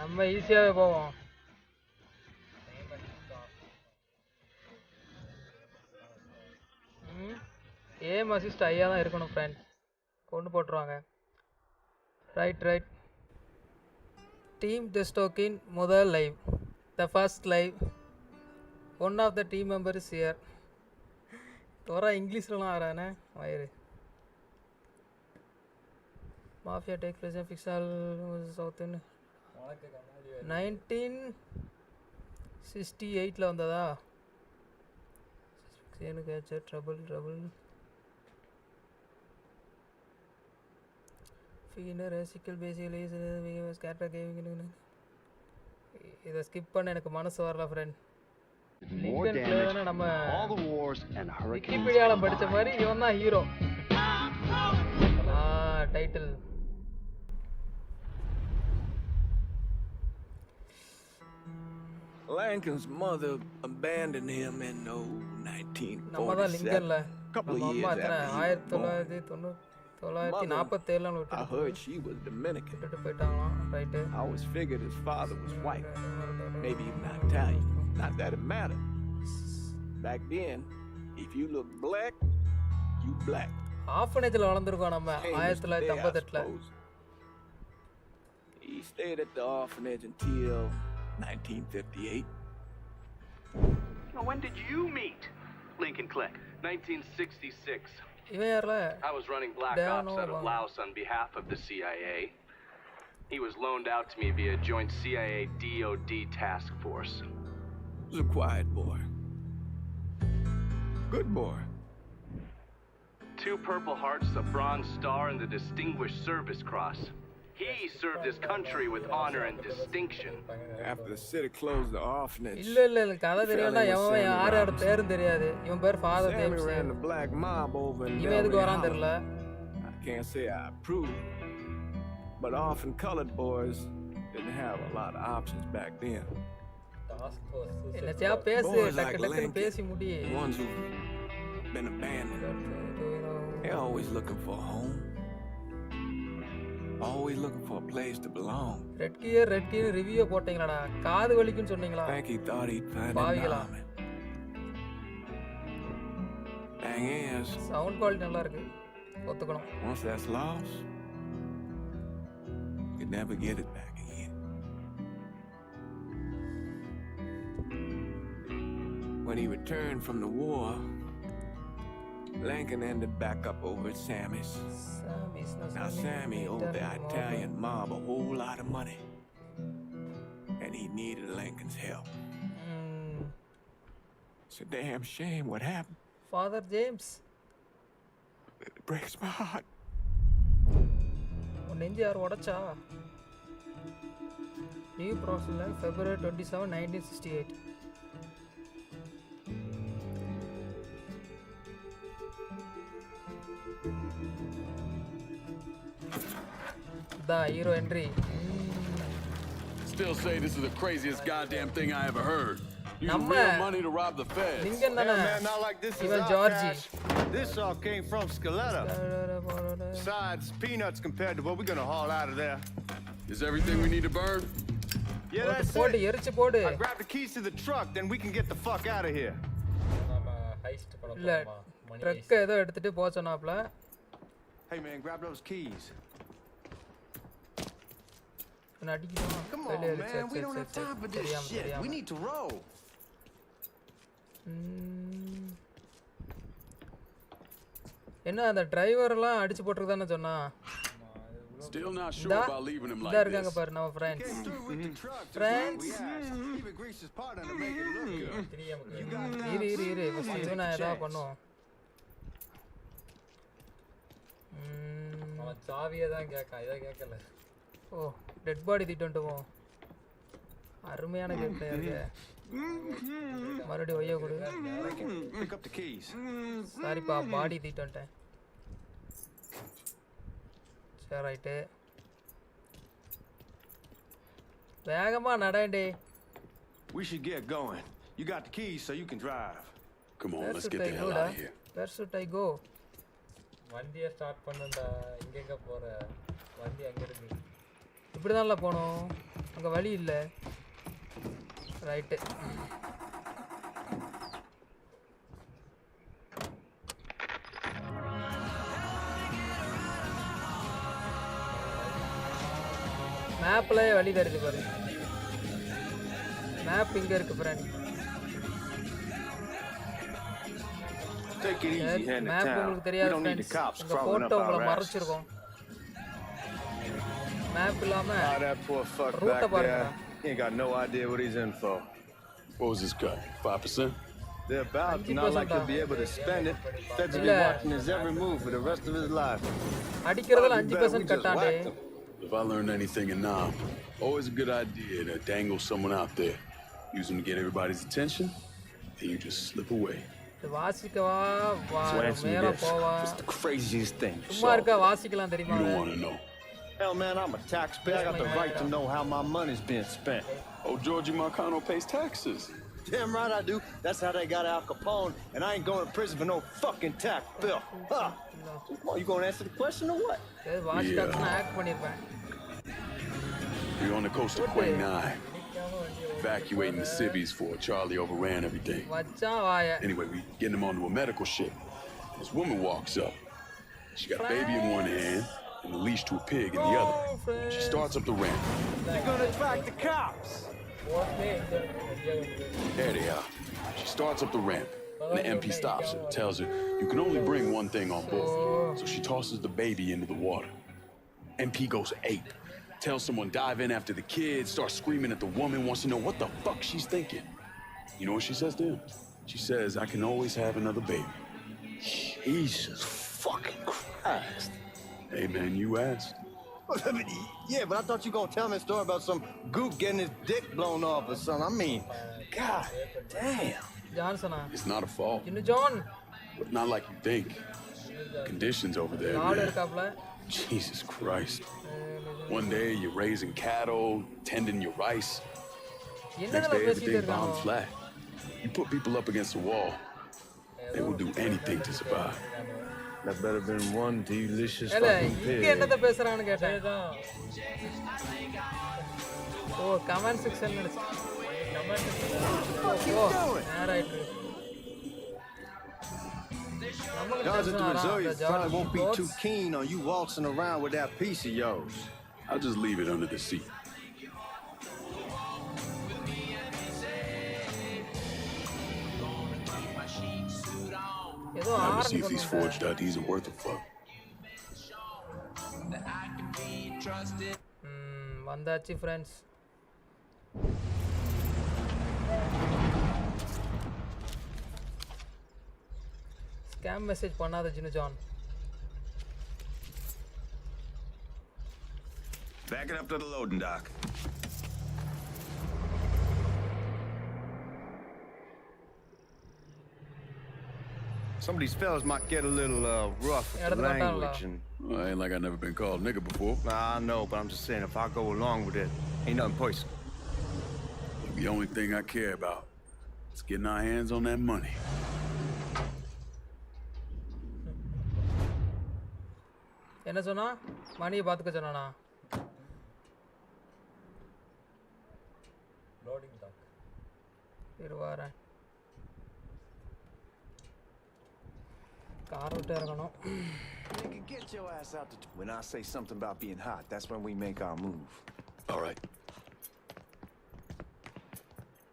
நம்ம ஈஸியாவே போவோம். ஏம் அசிஸ்ட் ஐயா தான் இருக்கணும் ஃப்ரெண்ட். கொண்டு போட்டுருவாங்க. ரைட். டீம் டெஸ்டோக்கின் முதல் live. The first live. One of the team member is here. தோரா இங்கிலீஷ்லலாம் ஆறானே வயிறு. Mafia takes place in fictional South in 1968 ல வந்ததா? Same catcher trouble. Finder Sickle basically is character gaming. இத ஸ்கிப் பண்ண எனக்கு மனசு வரல ஃப்ரெண்ட். லிங்கன் கிளேவனா நம்ம விக்கிபீடியால படிச்ச மாதிரி இவன் தான் hero. Title Lincoln's mother abandoned him in 1947. நம்மதா லிங்கன்ல நம்ம அம்மா எத்தனை 1947ல I heard she was Dominican. விட்டுட்டு போயிட்டாங்களாம். Right. I always figured his father was white, maybe even Italian. Not that it mattered. Back then, if you look black, you black. ஆஃபனேஜ்ல வளர்ந்துருக்கோம் நம்ம 1958ல. He stayed at the orphanage until 1958. Now, when did you meet Lincoln Click? 1966. இவன் யாரல? I was running black ops out of Laos on behalf of the CIA. He was loaned out to me via joint CIA DOD task force. He was a quiet boy. Good boy. 2 Purple Hearts, a Bronze Star, and the Distinguished Service Cross. He served his country with honor and distinction. After the city closed the orphanage. இல்ல கதை தெரியலனா எவன் யாரோட பேரும் தெரியாது. இவன் பேர் father James. Ran the black mob over in இவன் எதுக்கு வரான் தெரியல. I can't say I approve, but orphan colored boys didn't have a lot of options back then. என்னச்சா பேசு டக்கு பேசி முடி. Ones who've been abandoned. They're always looking for a home. Always looking for a place to belong. Red gear review போட்டீங்களாடா? காது வலிக்குன்னு சொன்னீங்களா? I think he thought he'd find it. Thing is, sound quality நல்லா இருக்கு. ஒத்துக்கணும். Once that's lost, you can never get it back again. When he returned from the war, Lincoln ended back up over at Sammy's. Now Sammy owed the Italian mob a whole lot of money, and he needed Lincoln's help. It's a damn shame what happened. Father James. It breaks my heart. நெஞ்சு யார் உடைச்சா? New Proceeding February 27, 1968. The hero entry. Still say this is the craziest goddamn thing I ever heard. Using real money to rob the feds. Lincoln man, not like this is our cash. This all came from Scaletta. Besides, peanuts compared to what we're gonna haul out of there. Is everything we need to burn? Yeah, that's it. I grab the keys to the truck, then we can get the fuck out of here. இல்ல drug ஏதோ எடுத்துட்டு போ சொன்னாப்ல. Hey man, grab those keys. Come on, man, we don't have time for this shit. We need to roll. என்ன அந்த driver எல்லாம் அடிச்சு போட்டுருதானே சொன்னா? Still not sure about leaving him like this. இருக்காங்க பாரு நம்ம friends. இரு ஃபர்ஸ்ட் நான் ஏதா பண்ணுவோம். அவன் சாவியே தான் கேட்கான், இத கேட்கல. ஓ டெட் பாடி தீட்டு போ. அருமையான கேம் பிளே இருக்கு. மறுபடியும் ஒய்ய கொடு. Pick up the keys. சாரிப்பா பாடி தீட்டு வந்துட்டேன். சரி ரைட். வேகமா நடேண்டே. We should get going. You got the keys so you can drive. Come on, let's get the hell out of here. Where should I go? வண்டியை start பண்ணடா. எங்க போற? வண்டி அங்க இருக்கு. இப்படி தான்ல போணும். அங்கே வழி இல்லை. ரைட்டு. மேப்பில் வழி தருது பாரு. மேப் இங்கே இருக்கு ஃப்ரெண்ட். மேப் உங்களுக்கு தெரியாது ஃப்ரெண்ட்ஸ். உங்கள் ஃபோட்டோ உங்களை மறைச்சிருக்கோம். மேப் இல்லாமல் ரூட்டை பாருங்க. He ain't got no idea what he's in for. What was his cut? 5%? They're about to not like he'll be able to spend it. Feds will be watching his every move for the rest of his life. அடிக்கிறதுல 5% கட்டாண்டே. If I learned anything in Nam, always a good idea to dangle someone out there. Use them to get everybody's attention, then you just slip away. வாசிக்கவா So answer me மேல this. போவா. What's the craziest thing? சும்மா இருக்க வாசிக்கலாம் தெரியுமா? You don't want to know. Hell, man, I'm a taxpayer. I got the right to know how my money's being spent. Oh, Georgie Marcano pays taxes. Damn right I do. That's how they got Al Capone, and I ain't going to prison for no fucking tax bill. Huh? Well, you gonna answer the question or what? வாசிக்காதுன்னா act பண்ணிருப்பேன். We're on the coast of Quang Nai, evacuating the civvies for Charlie overran everything. வச்சான் வாய. Anyway, we getting him onto a medical ship. This woman walks up. She got a baby in one hand and a leash to a pig in the other. She starts up the ramp. You're gonna attract the cops. There they are. She starts up the ramp, and the MP stops her, tells her, you can only bring one thing on board. So she tosses the baby into the water. MP goes ape, tells someone dive in after the kid, starts screaming at the woman, wants to know what the fuck she's thinking. You know what she says to him? She says, I can always have another baby. Jesus fucking Christ. Hey man, you asked. Yeah, but I thought you gonna tell me a story about some gook getting his dick blown off or something. I mean, God damn. ஜான்சனா? It's not a fault, இன்னும் John. but not like you think. Conditions over there, ஆள் man. இருக்காப்ல. Jesus Christ. One day you're raising cattle, tending your rice. Next என்னடா day பேசிட்டு everything இருக்காங்க? bombed flat. You put people up against the wall, they will do anything to survive. That better been one delicious ஏல fucking இங்க pig. என்னத பேசுறான்னு கேட்டேன். ஓ comment section நினைச்சு. ஓ right. Guys at the resilience probably won't be too keen on you waltzing around with that piece of yours. I'll just leave it under the seat. ஏதோ Never orange see if these பண்ணுங்க. forged IDs are worth a fuck. வந்தாச்சு friends. Scam message பண்ணாத ஜினு John. Back it up to the loading dock. Some of these fellas might get a little rough with the language and... Well, ain't like I never been called nigga before. Nah, I know, but I'm just saying, if I go along with it, ain't nothing personal. The only thing I care about is getting our hands on that money. என்ன சொன்னா? மணியை பார்த்துக்க சொன்னானா? Loading talk. இருவாரேன். Car விட்டு இறங்கணும். Nigga, get your ass out the... When I say something about being hot, that's when we make our move. All right.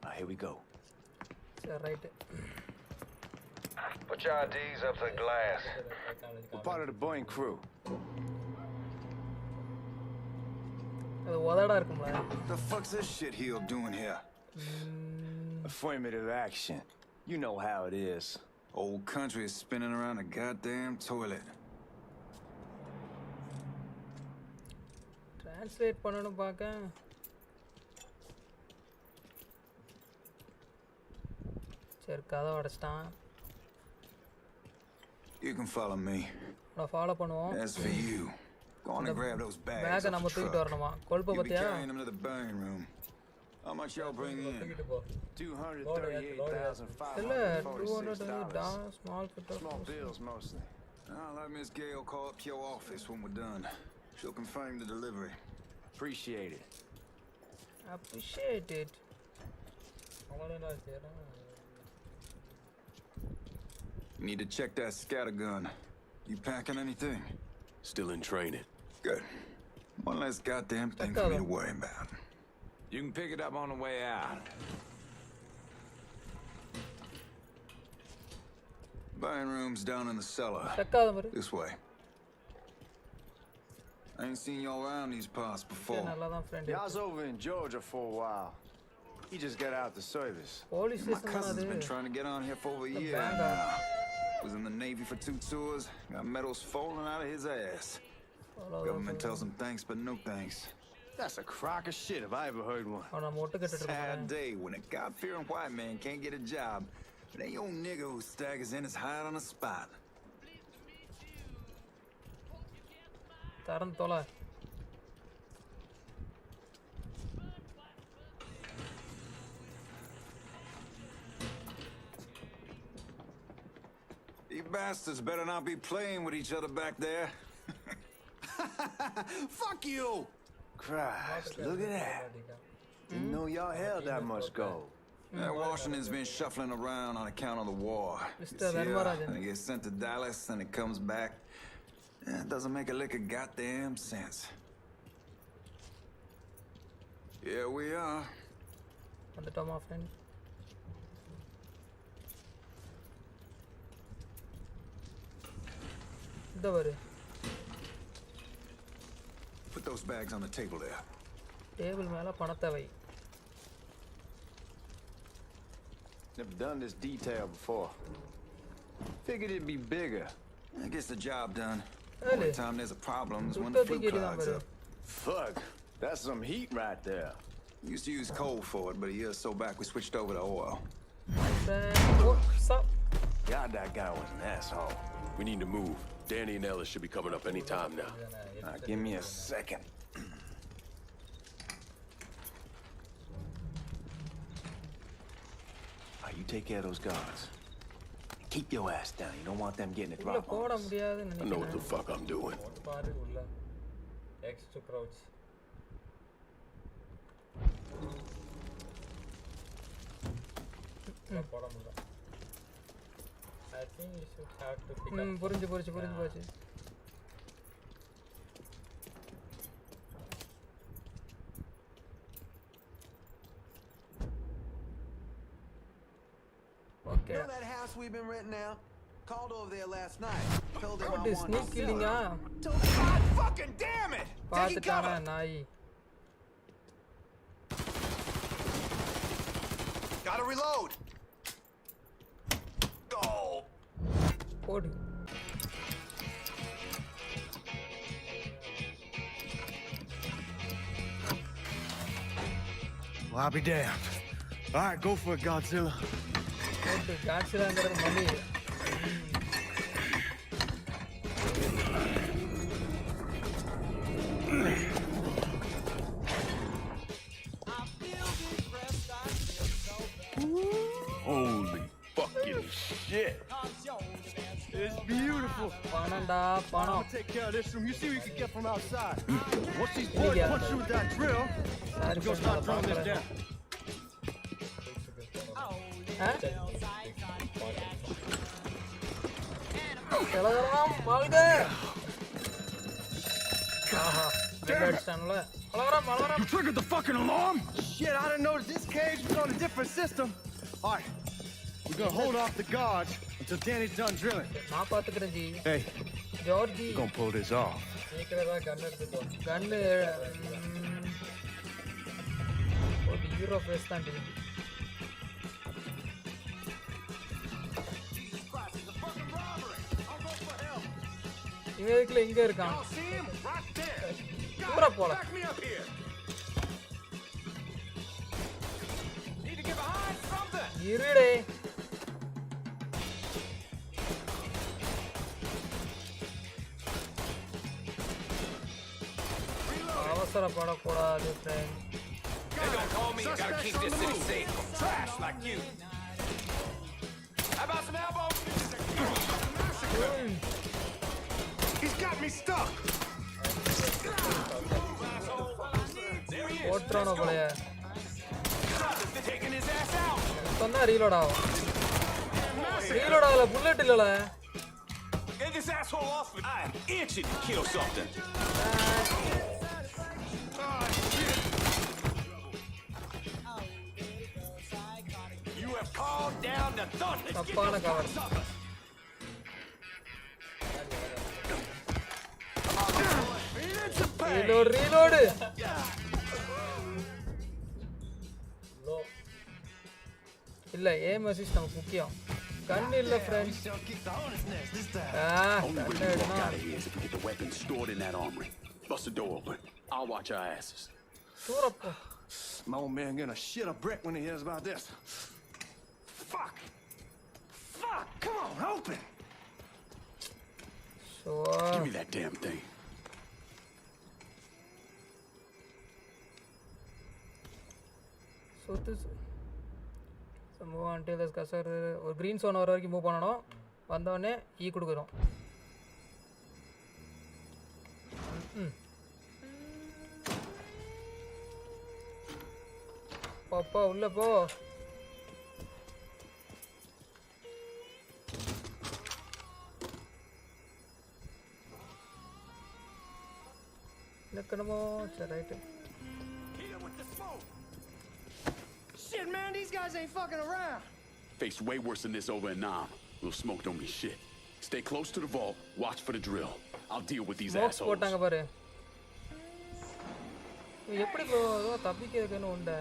Now, here we go. சரி right. Put your IDs up to the glass. We're part of the Boeing crew. அது உதடா இருக்கும்ல. What the fuck's this shit heel doing here? Affirmative action. You know how it is. Old country is spinning around a goddamn toilet. Translate பண்ணனும் பாக்க. சரி கதை உடைச்சிட்டான். You can follow me. நான் follow பண்ணுவோம். As for you, go on and grab those bags. பேக்க நம்ம தூக்கிட்டு வரணுமா? கொழுப்ப You'll be பத்தியா? carrying them to the burning room. How much y'all bring in? தூக்கிட்டு போ. 238,546. இல்ல 200 small fit Small bills mostly. I'll let Miss Gale call up your office when we're done. She'll confirm the delivery. Appreciate it. appreciate it. You need to check that scatter gun. You packing anything? Still in training. Good. One less goddamn thing for me to worry about. You can pick it up on the way out. Buying rooms down in the cellar. This way. I ain't seen y'all around these parts before. Y'all's over in Georgia for a while. He just got out the service. My cousin's been trying to get on here for over a year now. Was in the Navy for 2 tours. Got medals falling out of his ass. Government tells him thanks, but no thanks. That's a crock of shit if I ever heard one. Sad day when a God-fearing white man can't get a job. But ain't your nigga who staggers in his hide on the spot. You bastards better not be playing with each other back there. Fuck you! Christ, look at that. Didn't know y'all held that much gold. Washington's been shuffling around on account of the war. And it gets sent to Dallas, and it comes back. It doesn't make a lick of goddamn sense. Here we are. On the top of friend. Put those bags on the table there. Table mela panatha vai. Never done this detail before. Figured it'd be bigger. It gets the job done. Only time there's a problem is when the flue clogs up. Fuck, that's some heat right there. We used to use coal for it, but a year or so back we switched over to oil. What's up? God, that guy was an asshole. We need to move. Danny and Ellis should be coming up any time now. Give me a second. You take care of those guards. Keep your ass down. You don't want them getting a drop on us. I know what the fuck I'm doing. X to crouch. I think you should have to pick up. You know that house we've been renting out? Called over there last night. Told him I What is wanted sneak killing? God fucking damn it! Taking cover! Nai. Gotta reload! Go! Code. Well, I'll be damned. All right, go for it, Godzilla. Godzilla and money. Holy fucking shit. It's beautiful. Pananda, I'm gonna take care of this room. You see what you can get from outside. Once these boys punch you with that drill, you go start throwing this down. Huh? Malga! You triggered the fucking alarm? Shit, I didn't know that this cage was on a different system. All right, we're gonna hold off the guards until Danny's done drilling. Hey, Georgie. we're gonna pull this off. Gun Euro face தாண்டி இவனுக்குள்ள இங்க இருக்கான் சூப்பரா போல இருடே அவசரப்படக்கூடாது friend. They don't call me, you gotta keep this city safe from trash like you. How about some elbow? He's got me stuck. ஓட்டுறானோ போலயே Taking his ass out. சொன்னா reload ஆகும். Reload ஆகல, bullet இல்லல. Get this asshole off me. I'm itching to kill something. You have called down the thunder. தப்பான cover. Reload. இல்ல ஏம் assist நமக்கு முக்கியம். கன் இல்ல friends. Only way we walk out of here is if we get the weapons stored in that armory. Bust the door open. I'll watch our asses. தூரப்போ. My old man gonna shit a brick when he hears about this. Fuck! Come on, open! Give me that damn thing. Move until the cursor ஒரு green zone வர வரைக்கும் move பண்ணனும். வந்த உடனே ஈ கொடுக்குறோம். பாப்பா உள்ள போ. நிக்கணுமோ? சரி right. Shit, man, these guys ain't fucking around. Faced way worse than this over in Nam. Little smoke don't mean shit. Stay close to the vault. Watch for the drill. I'll deal with these assholes. போட்டாங்க பாரு. எப்படி bro தப்பிக்கிறதுன்னு உண்டா?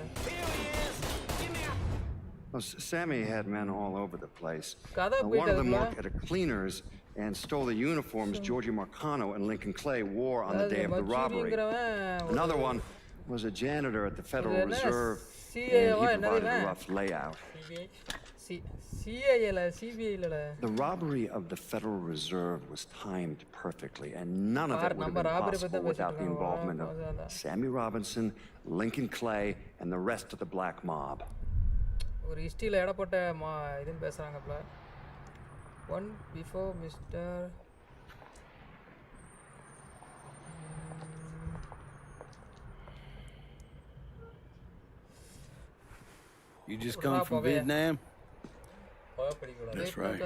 Well, Sammy had men all over the place. One of them worked at a cleaner's and stole the uniforms Georgie Marcano and Lincoln Clay wore on the day of the robbery. Another one was a janitor at the Federal Reserve, and he provided a rough layout. The robbery of the Federal Reserve was timed perfectly, and none of it would have been possible without the involvement of Sammy Robinson, Lincoln Clay, and the rest of the black mob. ஒரு ஹிஸ்டரியில் இடப்பட்ட இதுன்னு பேசுகிறாங்கப்பா. One before mister You just come from Vietnam? That's right.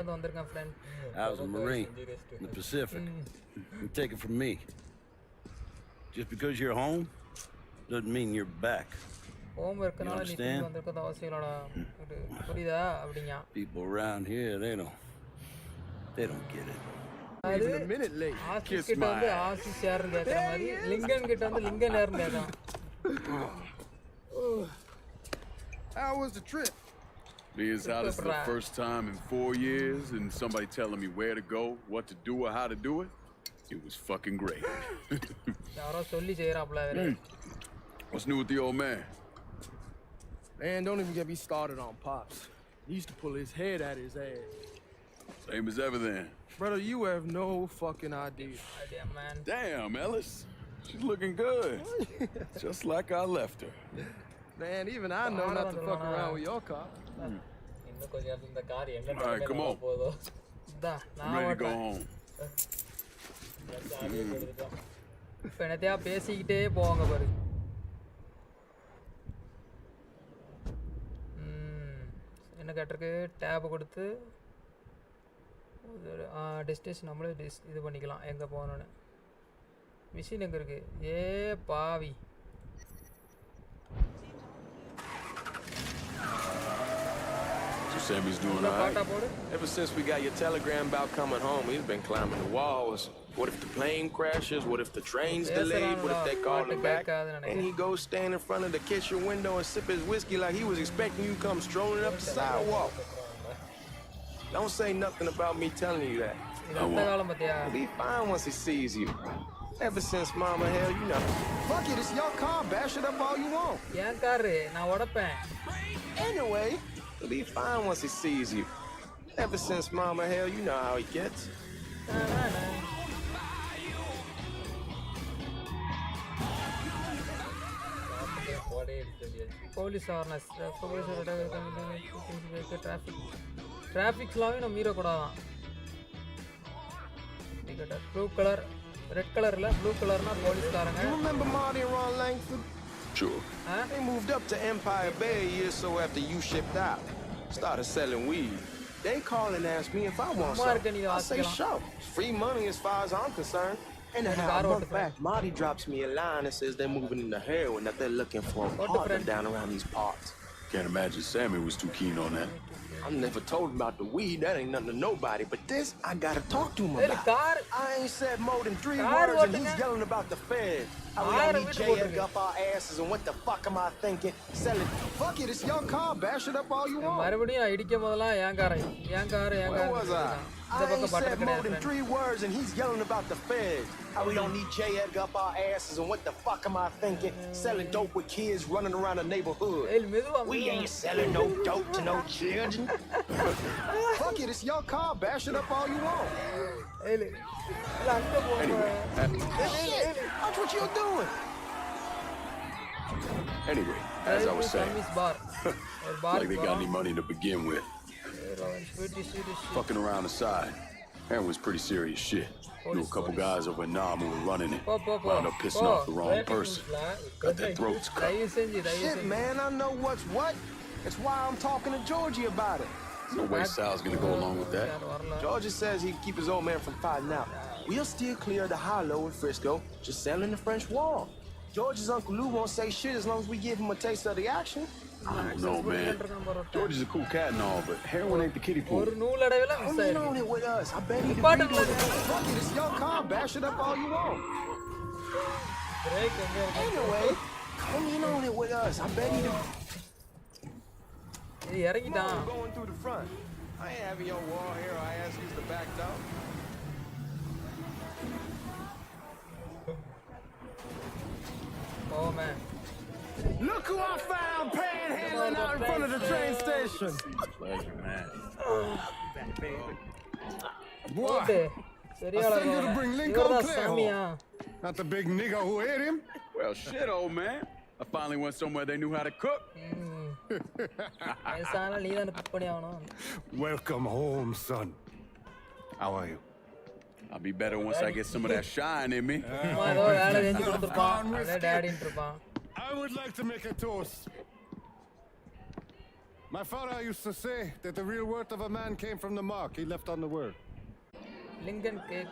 I was a Marine in the Pacific. You take it from me. Just because you're home doesn't mean you're back. You understand? People around here, they don't get it. Even a minute late. Kiss my ass. How was the trip? Being how this is the first time in 4 years and somebody telling me where to go, what to do, or how to do it, it was fucking great. What's new with the old man? Man, don't even get me started on Pops. He used to pull his head out his ass. Same as ever then. Brother, you have no fucking idea. Damn, Ellis. She's looking good. Just like I left her. Man, even I know not to fuck around with your car. All right, come on. I'm ready to go home. இப்போ என்னத்தையா பேசிக்கிட்டே போவாங்க பாரு. என்ன கேட்டிருக்கு? Tape கொடுத்து destination நம்மளே இது பண்ணிக்கலாம் எங்கே போகணுன்னு. மிஷின் எங்கே இருக்குது? ஏ பாவி. Sammy's doing all right. Ever since we got your telegram about coming home, he's been climbing the walls. What if the plane crashes? What if the train's delayed? What if they call him back? And he goes stand in front of the kitchen window and sip his whiskey like he was expecting you to come strolling up the sidewalk. Don't say nothing about me telling you that. He'll be fine once he sees you. Ever since Mama, hell, you know. Fuck it, it's your car. Bash it up all you want. Anyway, he'll be fine once he sees you. Ever since Mama, hell, you know how he gets. Police awareness. Traffic law no meera kodava. Blue color, red color la blue color na police karanga. You remember Marty and Ron Langford? Sure. They moved up to Empire Bay a year or so after you shipped out. Started selling weed. They call and ask me if I want some. I say sure. It's free money as far as I'm concerned. Anyhow, a month back, Marty drops me a line that says they're moving into heroin, that they're looking for a partner down around these parts. Can't imagine Sammy was too keen on that. I never told him about the weed. That ain't nothing to nobody. But this, I gotta talk to him about. I ain't said more than 3 words, and he's yelling about the feds. How we don't need J.Edgar up our asses, and what the fuck am I thinking? Sell it. Fuck it, it's your car. Bash it up all you want. Where was I? I ain't said more than 3 words, and he's yelling about the feds. How we don't need J.Edgar up our asses, and what the fuck am I thinking? Selling dope with kids running around the neighborhood. We ain't selling no dope to no children. Fuck it, it's your car. Bash it up all you want. Anyway, Shit, that's what you're doing. Anyway, as I was saying, like they got any money to begin with. Fucking around the side. Heroin's pretty serious shit. Knew a couple guys over in Nam who were running it. Wound up pissing off the wrong person. Got their throats cut. Shit, man, I know what's what. That's why I'm talking to Georgie about it. No way Sal's gonna go along with that. Georgie says he can keep his old man from fighting out. We'll still clear the hollow in Frisco, just selling the French Wall. George's Uncle Lou won't say shit as long as we give him a taste of the action. I don't know, man. George is a cool cat and all, but heroin ain't the kiddie pool. Come in on it with us. I bet he'd agree with it. Fuck it, it's your car. Bash it up all you want. Anyway, come in on it with us. I bet he'd agree. Going through the front. I ain't having your wall here. I ask you the back door. Oh man. Look who I found panhandling out in front of the train station. Pleasure, man. Boy, I sent you to bring Link on Clearhole. Not the big nigga who ate him. Well, shit, old man. I finally went somewhere they knew how to cook. Welcome home, son. How are you? I'll be better once I get some of that shine in me. I would like to make a toast. My father used to say that the real worth of a man came from the mark he left on the world. Lincoln cake.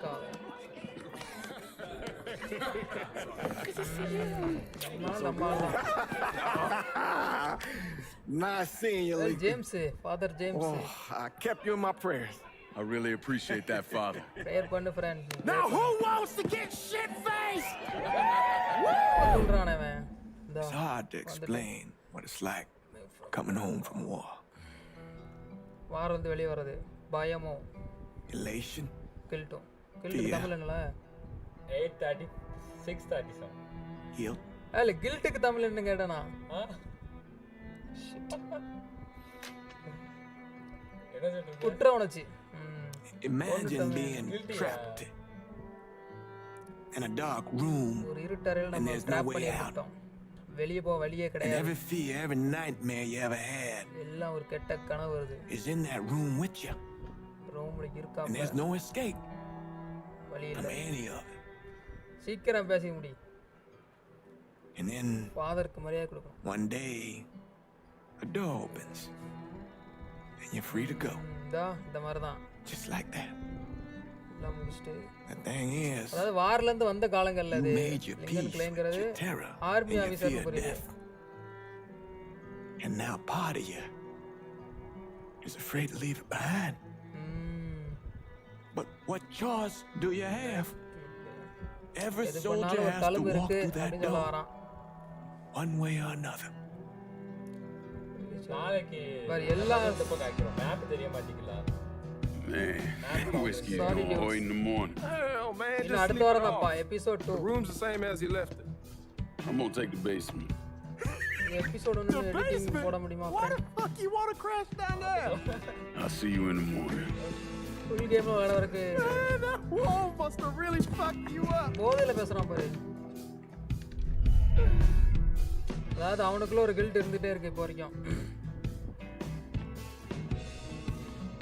Nice seeing you, Lincoln. James, Father James. Oh, I kept you in my prayers. I really appreciate that, Father. Prayer pannu friend. Now who wants to get shit-faced? It's hard to explain what it's like coming home from war. Elation. Kilto. Fear. Tamil enna? 8:30, 6:30 Guilt. Alle guilt ku Tamil enna ketana? Kutra unachi. Imagine being trapped in a dark room and there's no way out. And every fear, every nightmare you ever had is in that room with you. And there's no escape from any of it. And then one day a door opens and you're free to go. Just like that. The thing is, you made your peace with your terror and your fear of death. And now part of you is afraid to leave it behind. But what choice do you have? Every soldier has to walk through that door, one way or another. Man, whiskey is going hard in the morning. Hell, man, just sleep it off. Episode 2. The room's the same as he left it. I'm gonna take the basement. Episode 1 editing போட முடியுமா? Why the fuck you want to crash down there? I'll see you in the morning. Full game வேற இருக்கு. Man, that wall must have really fucked you up. போதையில பேசுறான் பாரு. அதாவது அவனுக்குள்ள ஒரு கில்ட் இருந்துட்டே இருக்கு இப்போ வரைக்கும்.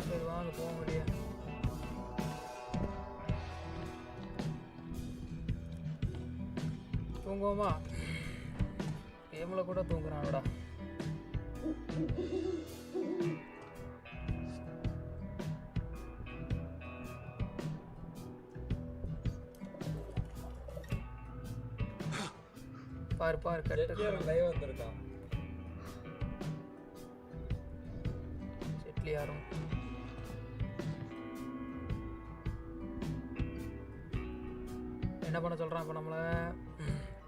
சரி வாங்க போக முடியும். தூங்குவோமா? கேம்ல கூட தூங்குறானடா. பாரு கட்டு லைவ் வந்திருக்கான். செட்லி யாரும் என்ன பண்ண சொல்றான் இப்போ நம்மள?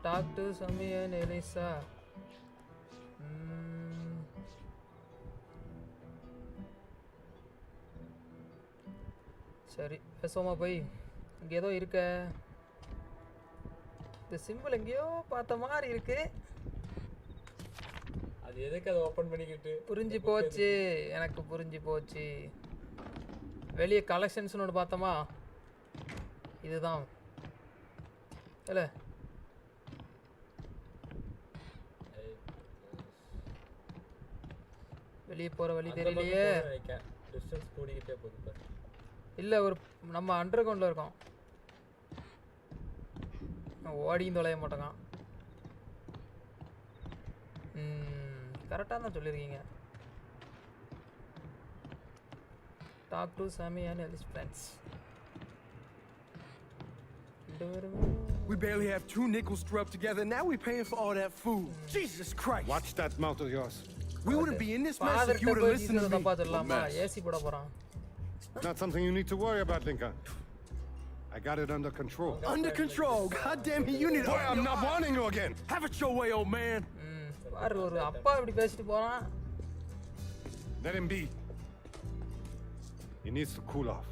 Talk to Samian Eliza. சரி பேசுவோமா போய்? இங்கே ஏதோ இருக்க. இந்த சிம்பிள் எங்கேயோ பார்த்த மாதிரி இருக்கு. அது எதுக்கு அதை ஓப்பன் பண்ணிக்கிட்டு? புரிஞ்சு போச்சு, எனக்கு புரிஞ்சு போச்சு. வெளியே கலெக்ஷன்ஸ்னு ஒன்று பார்த்தோமா, இதுதான் இல்ல? வெளியே போகிற வழி தெரியலையே. டிஸ்டன்ஸ் கூடிக்கிட்டே போகுது. இல்லை, ஒரு நம்ம அண்டர் கிரவுண்டில் இருக்கோம். ஓடியும் தொலைய மாட்டேங்க. கரெக்டாக தான் சொல்லியிருக்கீங்க. Talk to Sammy and Ellis friends. We barely have 2 nickels to rub together. Now we're paying for all that food. Jesus Christ! Watch that mouth of yours. We wouldn't be in this mess if you would have listened to me. AC போட போறான். Not something you need to worry about, Lincoln. I got it under control. Under control? God damn it, you need to... Boy, I'm not warning you again. Have it your way, old man. பாரு, ஒரு அப்பா இப்படி பேசிட்டு போறான். Let him be. He needs to cool off.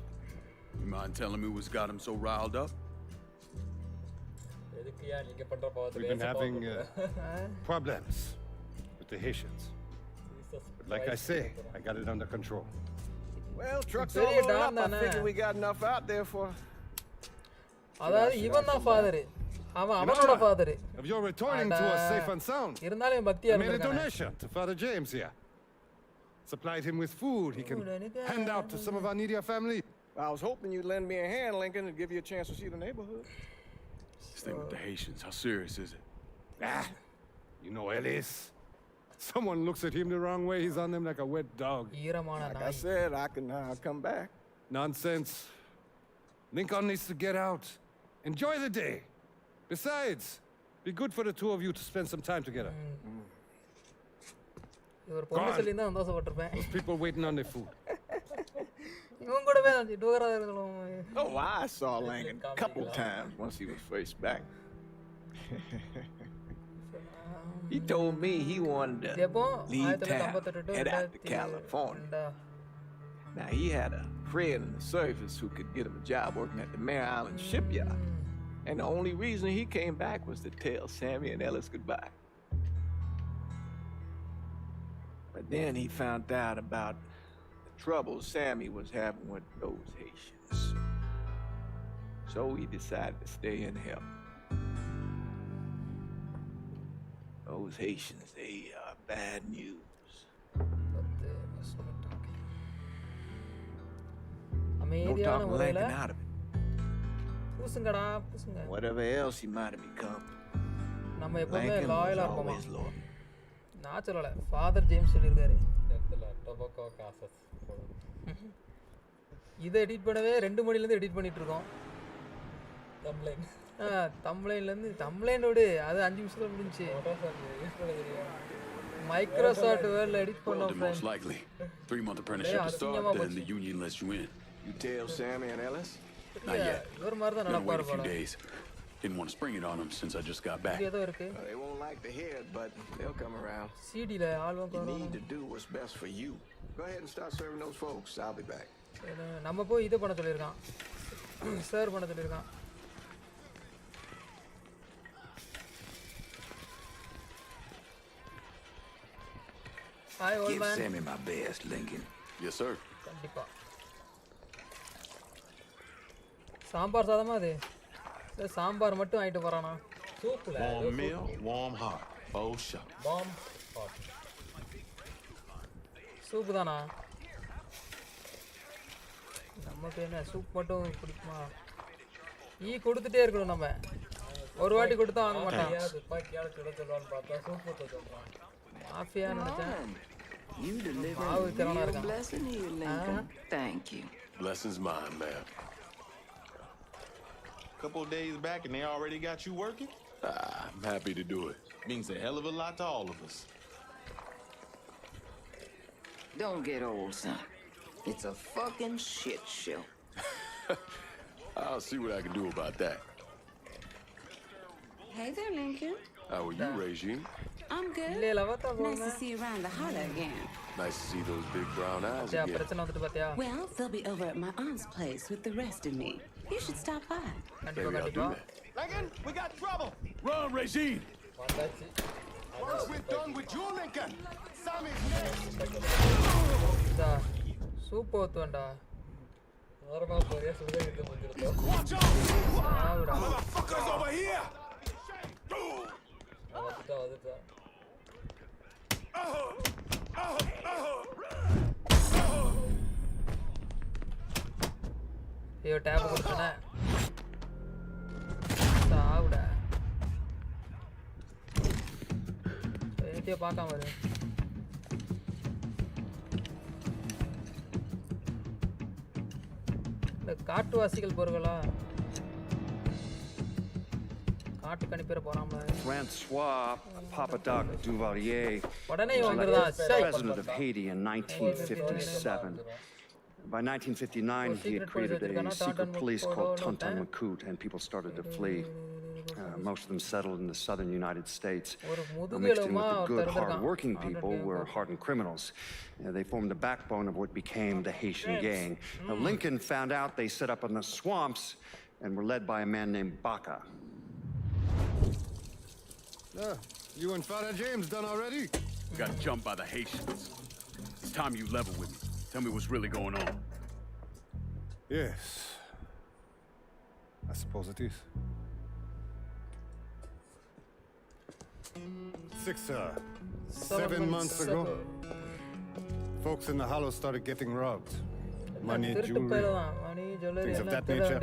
You mind telling me what's got him so riled up? We've been having problems with the Haitians. But like I say, I got it under control. Well, trucks all loaded up. I figure we got enough out there for... அதாவது இவன் தான் father, அவனோட father. If you're returning to us safe and sound, இருந்தாலும் பக்தியா I made a donation to Father James here. Supplied him with food he can hand out to some of our needier family. I was hoping you'd lend me a hand, Lincoln, and give you a chance to see the neighborhood. This thing with the Haitians, how serious is it? You know Ellis. Someone looks at him the wrong way, he's on them like a wet dog. Like I said, I can come back. Nonsense. Lincoln needs to get out. Enjoy the day. Besides, be good for the two of you to spend some time together. Those people waiting on their food. Oh, I saw Lincoln a couple times once he was first back. He told me he wanted to leave town, head out to California. Now, he had a friend in the service who could get him a job working at the Mare Island shipyard. And the only reason he came back was to tell Sammy and Ellis goodbye. But then he found out about the trouble Sammy was having with those Haitians. So he decided to stay and help. Those Haitians, they are bad news. No talking Lincoln out of it. Whatever else he might have become, Lincoln was always loyal. நான் சொல்லல, father James சொல்லியிருக்காரு. இதை edit பண்ணவே 2 மணிலேருந்து edit பண்ணிட்டு இருக்கோம். தம்ப்ளைன்லேருந்து தம்ப்ளைனோடு அது 5 நிமிஷத்துல முடிஞ்சுச்சு. மைக்ரோசாஃப்ட் வேர்டில் எடிட் பண்ணோம். Most likely. 3-month apprenticeship to start, then the union lets you in. You tell Sammy and Ellis? Not yet. இவர் மாதிரி தான் Gonna wait நடப்பாரு a few போல. days. Didn't want to spring it on them since I just got back. ஏதோ இருக்கு. They won't like to hear it, but they'll come around. சிடில album You need to do what's best for you. Go ahead and start serving those folks. I'll be back. நம்ம போய் இதை பண்ண சொல்லியிருக்கான், serve பண்ண சொல்லியிருக்கான். Hi, old man. Give Sammy my best, Lincoln. Yes, sir. கண்டிப்பா. சாம்பார் சாதமா அது? சாம்பார் மட்டும் ஆயிட்டு போறானா? சூப்ல warm meal, warm heart. Oh, shut. பாம் ஹாட். சூப் தானா? நமக்கு என்ன சூப் மட்டும் பிடிக்குமா? ஈ கொடுத்துட்டே இருக்கணும் நம்ம. ஒரு வாட்டி கொடுத்தா வாங்க மாட்டான். துப்பாக்கியால சுட சொல்லுவான்னு பார்த்தா சூப்பர் சொல்றான். மாஃபியா நினைச்சேன். You deliver a real blessing here, Lincoln. Thank you. Blessing's mine, ma'am. Couple of days back and they already got you working? I'm happy to do it. Means a hell of a lot to all of us. Don't get old, son. It's a fucking shit show. I'll see what I can do about that. Hey there, Lincoln. How are you, Regine? I'm good. Nice to see you around the holler again. Nice to see those big brown eyes again. Well, they'll be over at my aunt's place with the rest of me. You should stop by. Maybe I'll do that. Lincoln, we got trouble. Run, Regine! Once we're done with you, Lincoln, Sammy's next. Super thunder. Watch out! Motherfuckers over here! ஐயோ tape கொடுத்தனே சாவுடா ஏத்திய பார்க்காம இரு இந்த காட்டுவாசிகள் போறங்களா காட்டு கணிப்பேற போறாம Francois Papadoc Duvalier உடனே was வந்துறதா elected president of Haiti in 1957. By 1959, he had created a secret police called Tonton Macoute, and people started to flee. Most of them settled in the southern United States. Mixed in with the good, hard-working people were hardened criminals. They formed the backbone of what became the Haitian gang. Now, Lincoln found out they set up in the swamps and were led by a man named Baca. You and Father James done already? We got jumped by the Haitians. It's time you level with me. Tell me what's really going on. Yes. I suppose it is. 7 months ago, folks in the Hollow started getting robbed. Money, jewelry, things of that nature.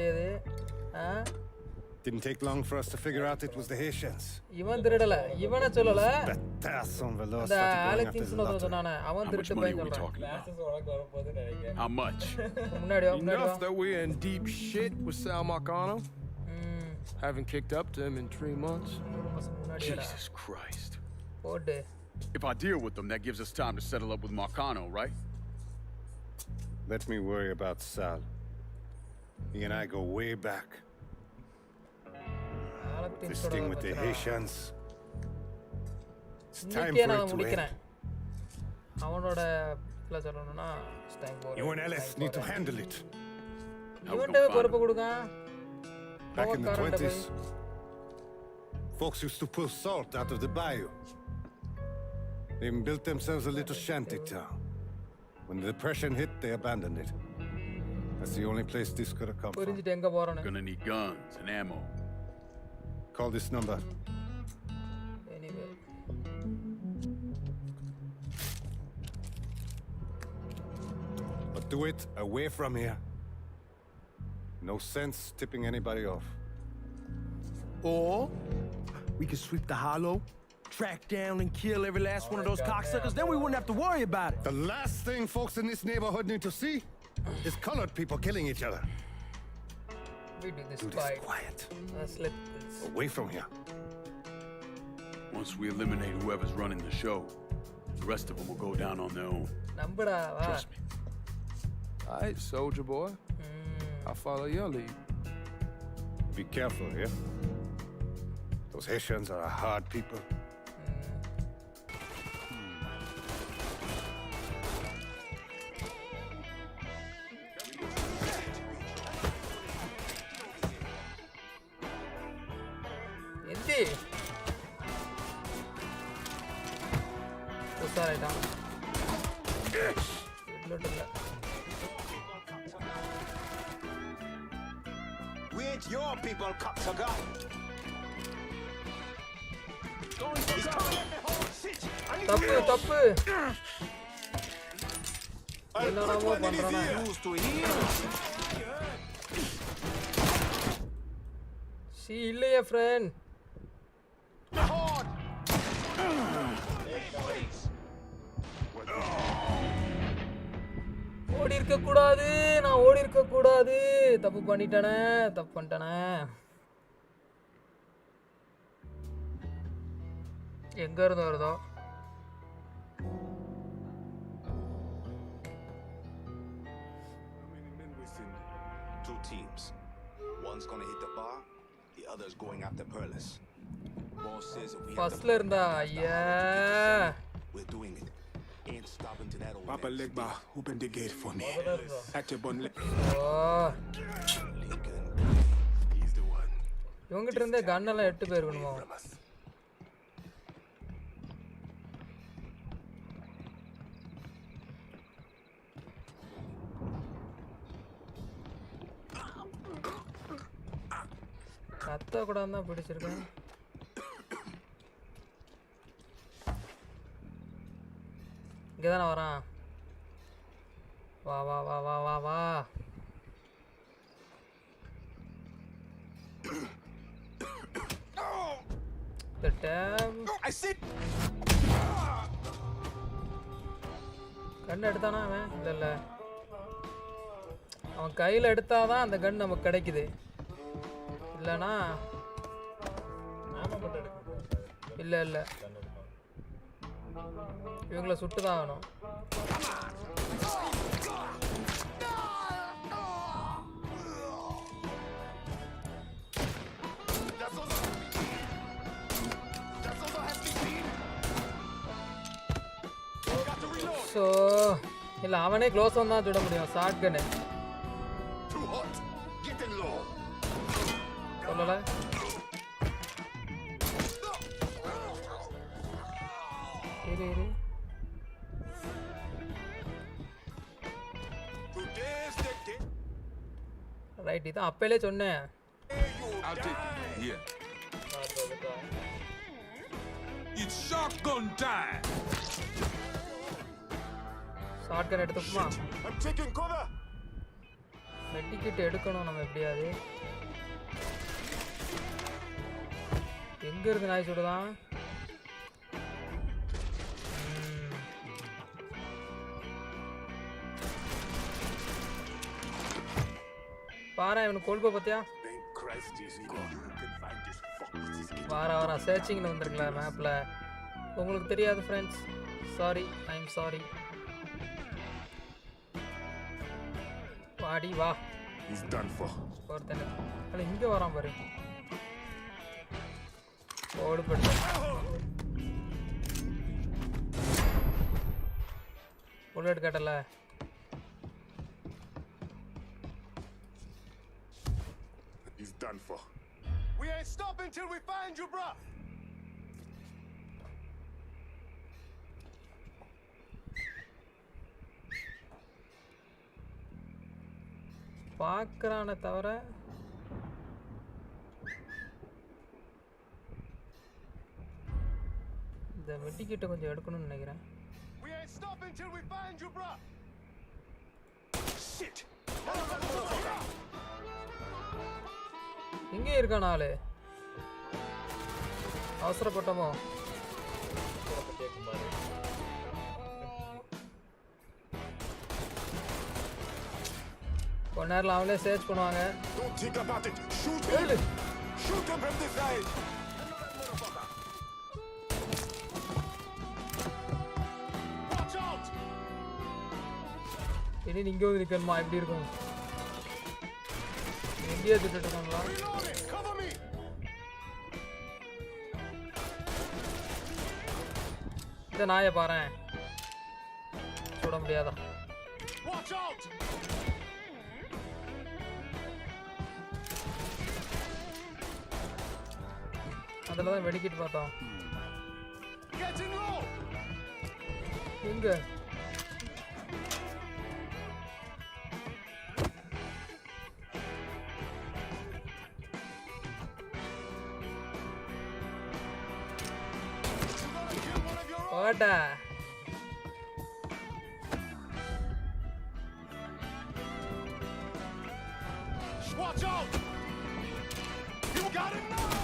Didn't take long for us to figure out it was the Haitians. இவன் திருடல இவனை சொல்லல Batason veloz the Alex சொன்னானே அவன் திருட்டு போய் சொல்றான் How much? Enough that we're in deep shit with Sal Marcano. Haven't kicked up to him in 3 months. Jesus Christ. Ode. If I deal with them, that gives us time to settle up with Marcano, right? Let me worry about Sal. He and I go way back. This thing with the Haitians. It's time for it to end. அவனோட plus சொல்லணும்னா time போற You and Ellis need to handle it. இவன்டே பொறுப்பு கொடுங்க Back in the 20s, folks used to pull salt out of the bayou. They even built themselves a little shanty town. When the Depression hit, they abandoned it. That's the only place this could have come from. புரிஞ்சிட்டு எங்க போறேன்னு Gonna need guns and ammo. Call this number. anyway But do it away from here. No sense tipping anybody off. Or we could sweep the Hollow, track down and kill every last one of those cocksuckers, then we wouldn't have to worry about it. The last thing folks in this neighborhood need to see is colored people killing each other. we do this quiet. Slip Away from here. Once we eliminate whoever's running the show, the rest of them will go down on their own. நம்புடா வா Trust me. All right, soldier boy. I'll follow your lead. Be careful here. Those Haitians are a hard people. எந்தி உசாரைடா இல்ல We ain't your people, cocksucker. தப்பு என்னடாமோ பண்றானே See இல்லையா friend ஓடி இருக்க கூடாது நான் ஓடி இருக்க கூடாது தப்பு பண்ணிட்டேனே எங்க இருந்து வருதோ Two teams. One's gonna hit the bar, the other's going after Perlis. Boss says if we have ஃபர்ஸ்ட்ல இருந்தா ஐயா we're doing it. Ain't stopping to that old Papa Legba, open the gate for me. At your bun. He's the one. இவங்கிட்ட இருந்தே கன் எல்லாம் 8 பேர் வேணுமா கத்த கூட தான் பிடிச்சிருக்கேன் இங்கே தானே வரான் வா வா வா வா வா வா கன் எடுத்தானா அவன் இல்ல அவன் கையில் எடுத்தாதான் அந்த கன் நமக்கு கிடைக்குது இல்லைனா இல்லை இவங்கள சுட்டு தான் ஆகணும் ஸோ இல்லை அவனே க்ளோஸ் தான் சுட முடியும் ஷார்ட் கன்னு சொல்லலை இரு ரைட் இதான் அப்பையிலே சொன்னேன் ஷார்ட் கன் எடுத்துக்குமா மெட்டிக்கிட்டு எடுக்கணும் நம்ம எப்படியாவது எங்க இருந்து நாய் சுடுதான் பாரா இவனுக்கு கொழுப்பை பார்த்தியா வாரா சர்ச்சிங்னு வந்துருக்கல மேப்பில் உங்களுக்கு தெரியாது friends sorry I am sorry வாடி வா ஒருத்தன் ஆனால் இங்கே வரான் பாரு ஓடுபட்டு புல்லட் கட்டல He's done for. We ain't stopping till we find you, bruh. பார்க்கறானே தவிர இந்த மெட்டிக்கிட்ட கொஞ்சம் எடுக்கணும்னு நினைக்கிறேன் We ain't stopping till we find you, bruh. Shit. இங்கே இருக்கான் ஆளு அவசரப்பட்டமோ கொஞ்ச நேரம் அவங்களே சர்ச் பண்ணுவாங்க இனி நீங்க வந்து இருக்கணுமா எப்படி இருக்கும் எங்கேயே திட்டு இருக்காங்களா இந்த நாயை பாறேன் சுட முடியாதா அதில் தான் வெடிக்கிட்டு பார்த்தோம் எங்க ஓடா Watch out! You Got it now!